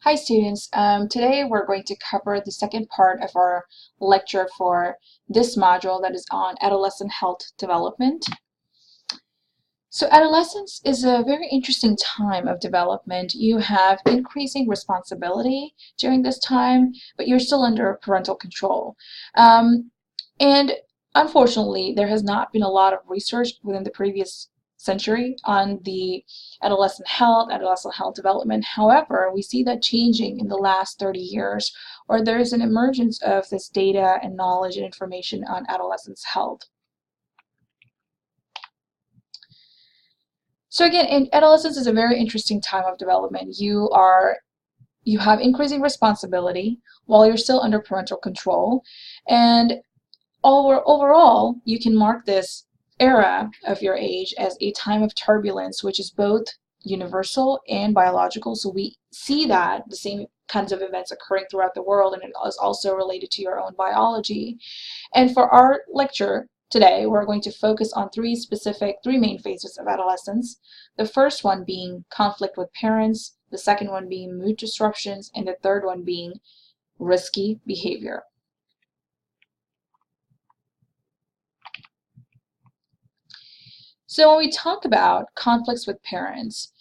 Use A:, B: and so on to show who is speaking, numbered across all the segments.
A: Hi students, today we're going to cover the second part of our lecture for this module that is on adolescent health development. So adolescence is a very interesting time of development. You have increasing responsibility during this time, but you're still under parental control. And unfortunately, there has not been a lot of research within the previous century on the adolescent health development. However, we see that changing in the last 30 years, or there is an emergence of this data and knowledge and information on adolescents' health. So again, adolescence is a very interesting time of development. You have increasing responsibility while you're still under parental control, and overall, you can mark this era of your age as a time of turbulence, which is both universal and biological. So we see that the same kinds of events occurring throughout the world, and it is also related to your own biology. And for our lecture today, we're going to focus on three main phases of adolescence. The first one being conflict with parents, the second one being mood disruptions, and the third one being risky behavior. So when we talk about conflicts with parents,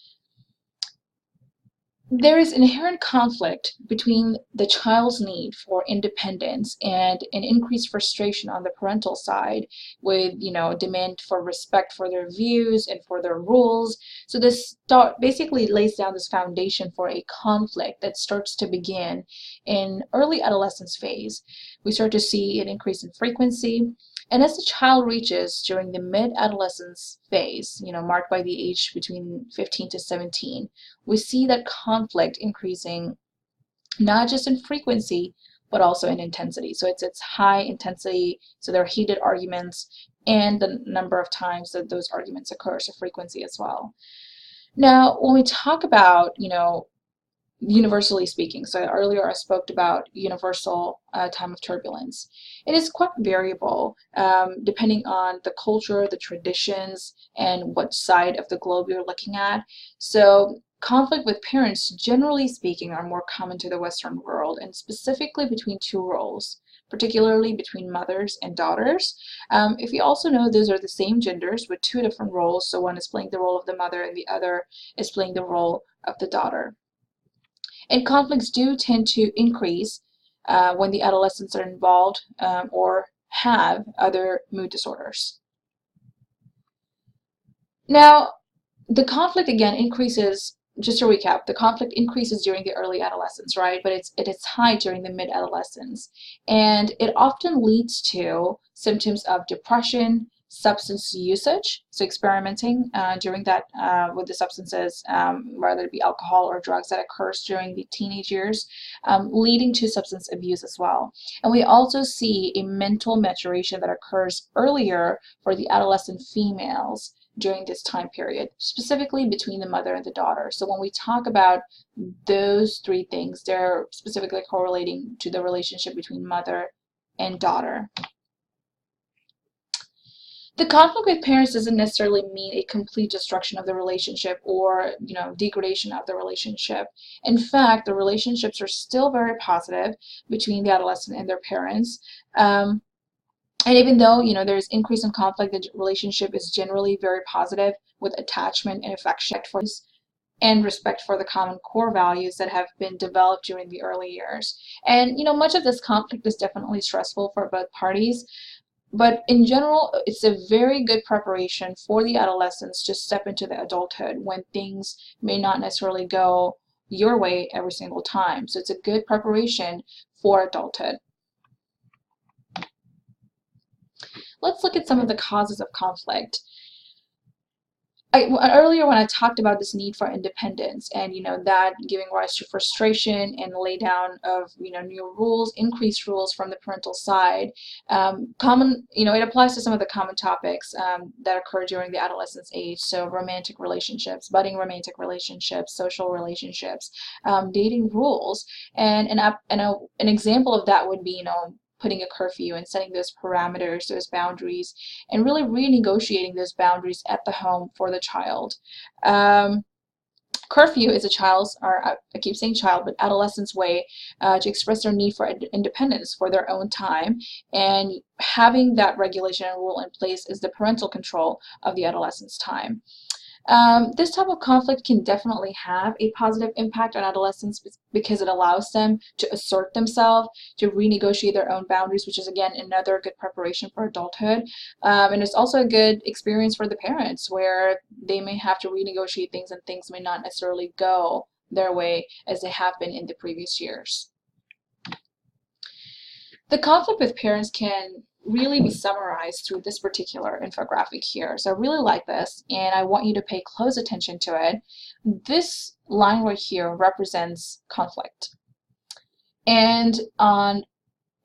A: there is inherent conflict between the child's need for independence and an increased frustration on the parental side with, demand for respect for their views and for their rules. So this basically lays down this foundation for a conflict that starts to begin in early adolescence phase. We start to see an increase in frequency. And as the child reaches during the mid-adolescence phase, marked by the age between 15 to 17, we see that conflict increasing not just in frequency, but also in intensity. So it's high intensity, so there are heated arguments, and the number of times that those arguments occur, so frequency as well. Now, when we talk about, universally speaking, so earlier I spoke about universal time of turbulence. It is quite variable depending on the culture, the traditions, and what side of the globe you're looking at. So conflict with parents, generally speaking, are more common to the Western world, and specifically between two roles, particularly between mothers and daughters. If you also know, those are the same genders with two different roles, so one is playing the role of the mother and the other is playing the role of the daughter. And conflicts do tend to increase when the adolescents are involved or have other mood disorders. Now, the conflict again increases, just to recap, the conflict increases during the early adolescence, right? But it is high during the mid-adolescence. And it often leads to symptoms of depression, substance usage, so experimenting during that with the substances, whether it be alcohol or drugs that occurs during the teenage years, leading to substance abuse as well. And we also see a mental maturation that occurs earlier for the adolescent females during this time period, specifically between the mother and the daughter. So when we talk about those three things, they're specifically correlating to the relationship between mother and daughter. The conflict with parents doesn't necessarily mean a complete destruction of the relationship or, degradation of the relationship. In fact, the relationships are still very positive between the adolescent and their parents. And even though, there's increase in conflict, the relationship is generally very positive with attachment and affection for and respect for the common core values that have been developed during the early years. And, much of this conflict is definitely stressful for both parties. But in general, it's a very good preparation for the adolescents to step into the adulthood when things may not necessarily go your way every single time. So it's a good preparation for adulthood. Let's look at some of the causes of conflict. Earlier when I talked about this need for independence and that giving rise to frustration and lay down of new rules, increased rules from the parental side, it applies to some of the common topics that occur during the adolescence age. So romantic relationships, budding romantic relationships, social relationships, dating rules, and an example of that would be putting a curfew and setting those parameters, those boundaries, and really renegotiating those boundaries at the home for the child. Curfew is a child's, or I keep saying child, but adolescent's way to express their need for independence, for their own time, and having that regulation and rule in place is the parental control of the adolescent's time. This type of conflict can definitely have a positive impact on adolescents because it allows them to assert themselves, to renegotiate their own boundaries, which is again another good preparation for adulthood. And it's also a good experience for the parents where they may have to renegotiate things and things may not necessarily go their way as they have been in the previous years. The conflict with parents can really be summarized through this particular infographic here. So I really like this, and I want you to pay close attention to it. This line right here represents conflict. And on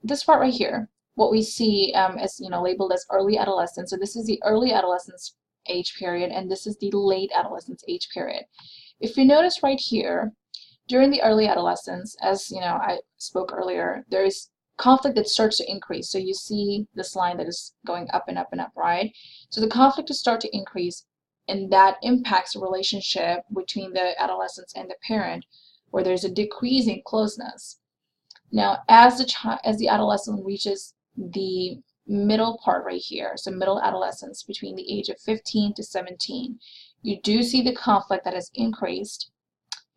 A: this part right here, what we see is labeled as early adolescence. So this is the early adolescence age period, and this is the late adolescence age period. If you notice right here, during the early adolescence, as I spoke earlier, there is conflict that starts to increase. So you see this line that is going up and up and up, right? So the conflict will start to increase, and that impacts the relationship between the adolescents and the parent, where there's a decreasing closeness. Now, as the adolescent reaches the middle part right here, so middle adolescence between the age of 15 to 17, you do see the conflict that has increased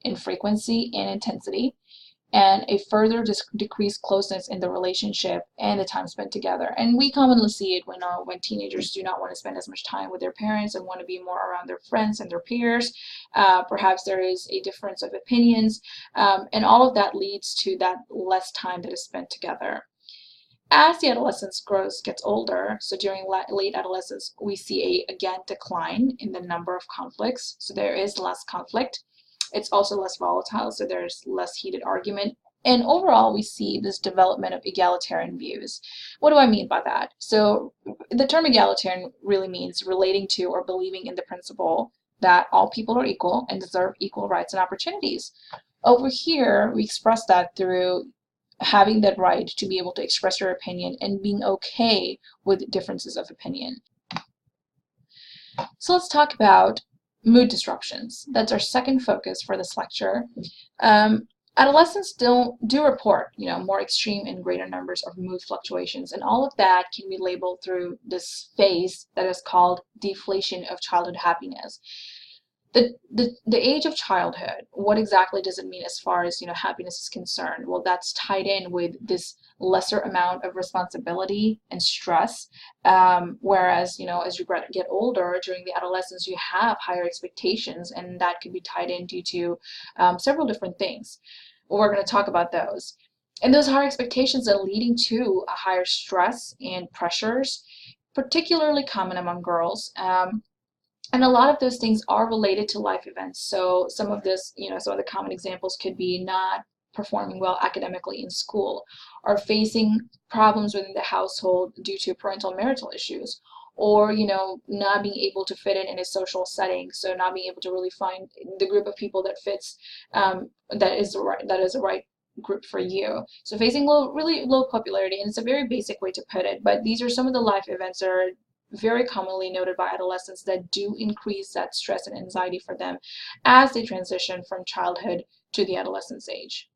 A: in frequency and intensity, and a further decreased closeness in the relationship and the time spent together. And we commonly see it when teenagers do not want to spend as much time with their parents and want to be more around their friends and their peers. Perhaps there is a difference of opinions, and all of that leads to that less time that is spent together. As the adolescence gets older, so during late adolescence, we see again decline in the number of conflicts. So there is less conflict. It's also less volatile, so there's less heated argument. And overall, we see this development of egalitarian views. What do I mean by that? So the term egalitarian really means relating to or believing in the principle that all people are equal and deserve equal rights and opportunities. Over here, we express that through having that right to be able to express your opinion and being okay with differences of opinion. So let's talk about mood disruptions. That's our second focus for this lecture. Adolescents do report, more extreme and greater numbers of mood fluctuations, and all of that can be labeled through this phase that is called deflation of childhood happiness. The age of childhood, what exactly does it mean as far as happiness is concerned? Well, that's tied in with this lesser amount of responsibility and stress, whereas as you get older, during the adolescence, you have higher expectations, and that could be tied in due to several different things. Well, we're going to talk about those. And those higher expectations are leading to a higher stress and pressures, particularly common among girls. And a lot of those things are related to life events. So some of this, some of the common examples could be not performing well academically in school, or facing problems within the household due to parental marital issues, or not being able to fit in a social setting. So not being able to really find the group of people that fits, that is the right group for you. So facing really low popularity, and it's a very basic way to put it, but these are some of the life events that are very commonly noted by adolescents that do increase that stress and anxiety for them as they transition from childhood to the adolescence age.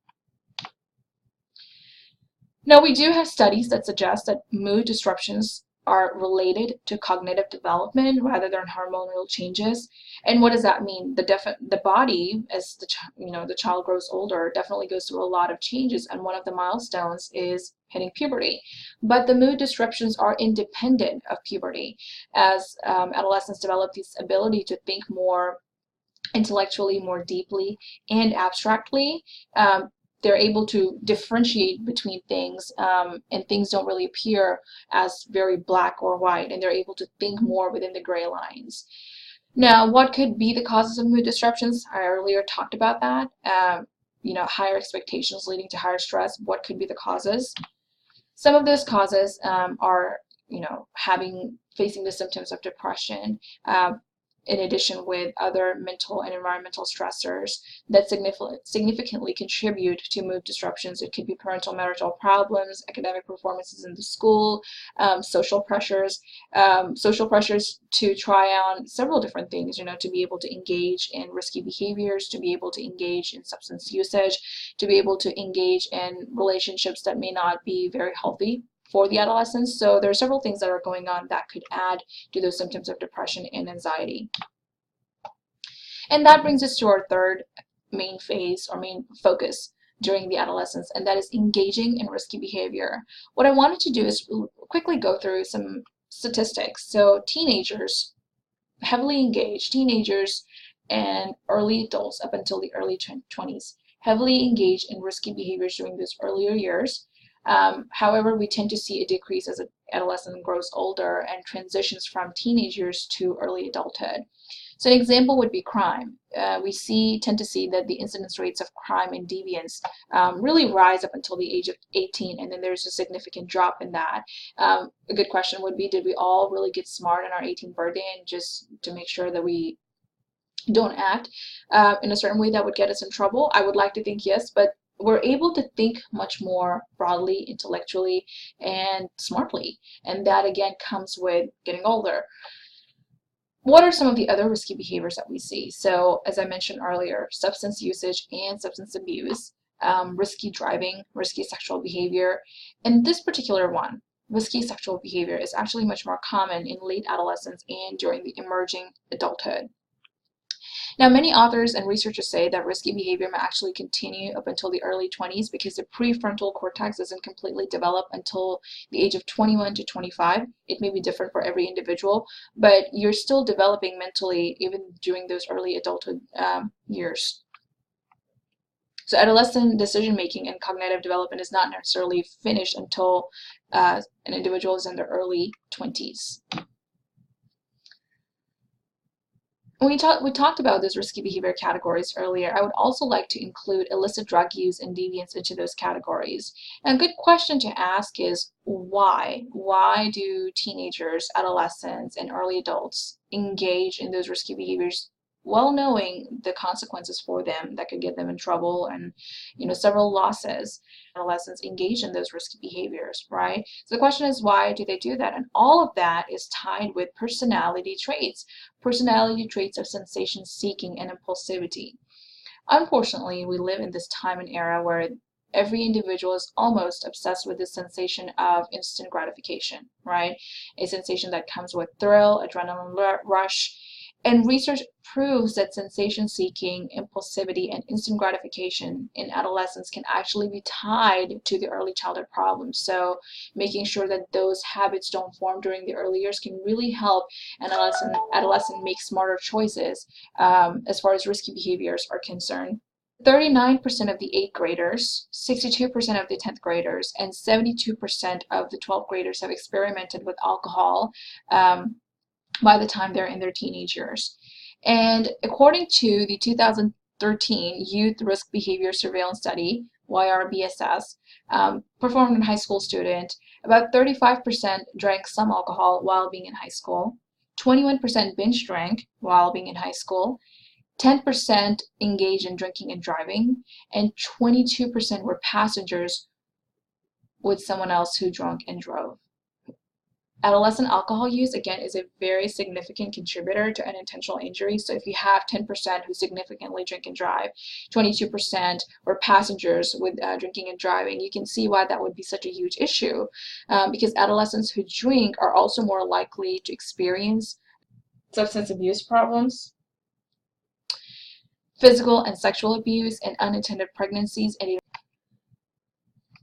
A: Now, we do have studies that suggest that mood disruptions are related to cognitive development rather than hormonal changes. And what does that mean? The body, as the child grows older, definitely goes through a lot of changes, and one of the milestones is hitting puberty. But the mood disruptions are independent of puberty, as adolescents develop this ability to think more intellectually, more deeply, and abstractly. They're able to differentiate between things, and things don't really appear as very black or white, and they're able to think more within the gray lines. Now, what could be the causes of mood disruptions? I earlier talked about that. Higher expectations leading to higher stress. What could be the causes? Some of those causes are, facing the symptoms of depression, in addition with other mental and environmental stressors that significantly contribute to mood disruptions. It could be parental marital problems, academic performances in the school, social pressures to try on several different things, to be able to engage in risky behaviors, to be able to engage in substance usage, to be able to engage in relationships that may not be very healthy for the adolescents. So there are several things that are going on that could add to those symptoms of depression and anxiety. And that brings us to our third main phase or main focus during the adolescence, and that is engaging in risky behavior. What I wanted to do is quickly go through some statistics. So teenagers, heavily engaged, teenagers and early adults up until the early 20s, heavily engaged in risky behaviors during those earlier years. However, we tend to see a decrease as an adolescent grows older and transitions from teenage years to early adulthood. So an example would be crime. We tend to see that the incidence rates of crime and deviance really rise up until the age of 18, and then there's a significant drop in that. A good question would be, did we all really get smart on our 18th birthday and just to make sure that we don't act in a certain way that would get us in trouble? I would like to think yes, but we're able to think much more broadly, intellectually, and smartly. And that, again, comes with getting older. What are some of the other risky behaviors that we see? So, as I mentioned earlier, substance usage and substance abuse, risky driving, risky sexual behavior. And this particular one, risky sexual behavior, is actually much more common in late adolescence and during the emerging adulthood. Now, many authors and researchers say that risky behavior may actually continue up until the early 20s because the prefrontal cortex isn't completely developed until the age of 21 to 25. It may be different for every individual, but you're still developing mentally even during those early adulthood years. So adolescent decision-making and cognitive development is not necessarily finished until an individual is in their early 20s. We talked about those risky behavior categories earlier. I would also like to include illicit drug use and deviance into those categories. And a good question to ask is why? Why do teenagers, adolescents, and early adults engage in those risky behaviors, well knowing the consequences for them that could get them in trouble and several losses? Adolescents engage in those risky behaviors, right? So the question is, why do they do that? And all of that is tied with personality traits of sensation seeking and impulsivity. Unfortunately, we live in this time and era where every individual is almost obsessed with the sensation of instant gratification, right? A sensation that comes with thrill, adrenaline rush. And research proves that sensation-seeking, impulsivity, and instant gratification in adolescents can actually be tied to the early childhood problems. So making sure that those habits don't form during the early years can really help an adolescent make smarter choices as far as risky behaviors are concerned. 39% of the 8th graders, 62% of the 10th graders, and 72% of the 12th graders have experimented with alcohol by the time they're in their teenage years. And according to the 2013 Youth Risk Behavior Surveillance Study, YRBSS, performed on high school students, about 35% drank some alcohol while being in high school, 21% binge drank while being in high school, 10% engaged in drinking and driving, and 22% were passengers with someone else who drank and drove. Adolescent alcohol use, again, is a very significant contributor to unintentional injury. So if you have 10% who significantly drink and drive, 22% were passengers with drinking and driving, you can see why that would be such a huge issue, because adolescents who drink are also more likely to experience substance abuse problems, physical and sexual abuse, and unintended pregnancies, and even.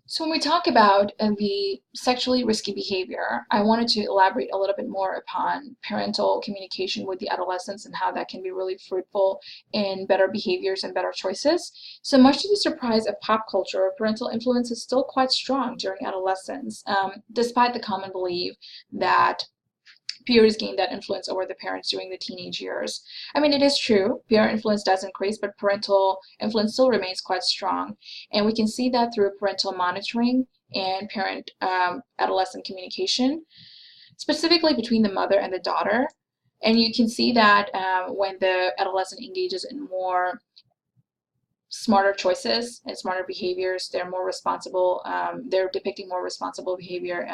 A: So when we talk about the sexually risky behavior, I wanted to elaborate a little bit more upon parental communication with the adolescents and how that can be really fruitful in better behaviors and better choices. So much to the surprise of pop culture, parental influence is still quite strong during adolescence, despite the common belief that peers gain that influence over the parents during the teenage years. I mean, it is true, peer influence does increase, but parental influence still remains quite strong. And we can see that through parental monitoring and parent-adolescent communication, specifically between the mother and the daughter. And you can see that when the adolescent engages in more smarter choices and smarter behaviors, they're more responsible, they're depicting more responsible behavior,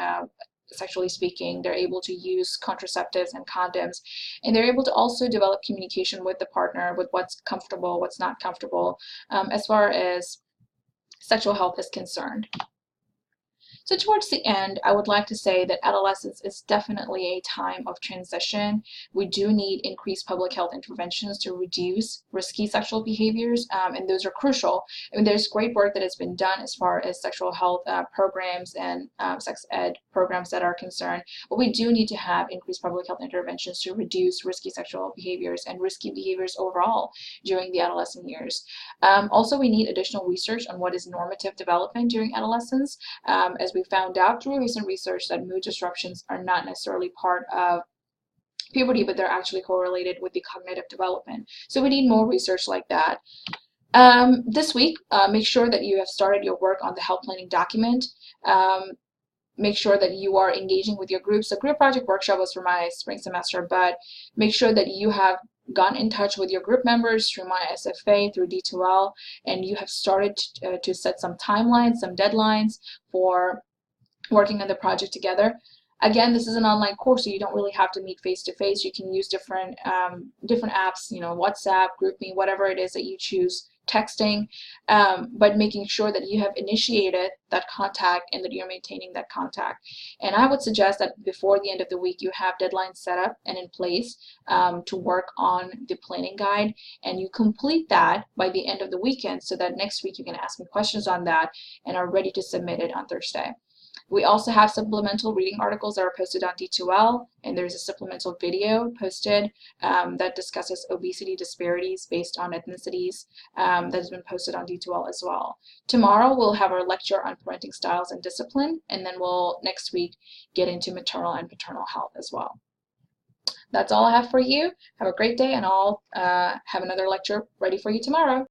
A: sexually speaking. They're able to use contraceptives and condoms, and they're able to also develop communication with the partner with what's comfortable, what's not comfortable, as far as sexual health is concerned. So towards the end, I would like to say that adolescence is definitely a time of transition. We do need increased public health interventions to reduce risky sexual behaviors, and those are crucial. I mean, there's great work that has been done as far as sexual health programs and sex ed programs that are concerned, but we do need to have increased public health interventions to reduce risky sexual behaviors and risky behaviors overall during the adolescent years. Also, we need additional research on what is normative development during adolescence, as we found out through recent research that mood disruptions are not necessarily part of puberty, but they're actually correlated with the cognitive development. So we need more research like that. This week, make sure that you have started your work on the health planning document. Make sure that you are engaging with your groups. The group project workshop was for my spring semester, but make sure that you have gotten in touch with your group members through my SFA, through D2L, and you have started to set some timelines, some deadlines for working on the project together. Again, this is an online course, so you don't really have to meet face to face. You can use different apps, WhatsApp, GroupMe, whatever it is that you choose, texting, but making sure that you have initiated that contact and that you're maintaining that contact. And I would suggest that before the end of the week, you have deadlines set up and in place to work on the planning guide, and you complete that by the end of the weekend so that next week you can ask me questions on that and are ready to submit it on Thursday. We also have supplemental reading articles that are posted on D2L, and there's a supplemental video posted that discusses obesity disparities based on ethnicities that has been posted on D2L as well. Tomorrow we'll have our lecture on parenting styles and discipline, and then we'll next week get into maternal and paternal health as well. That's all I have for you. Have a great day, and I'll have another lecture ready for you tomorrow.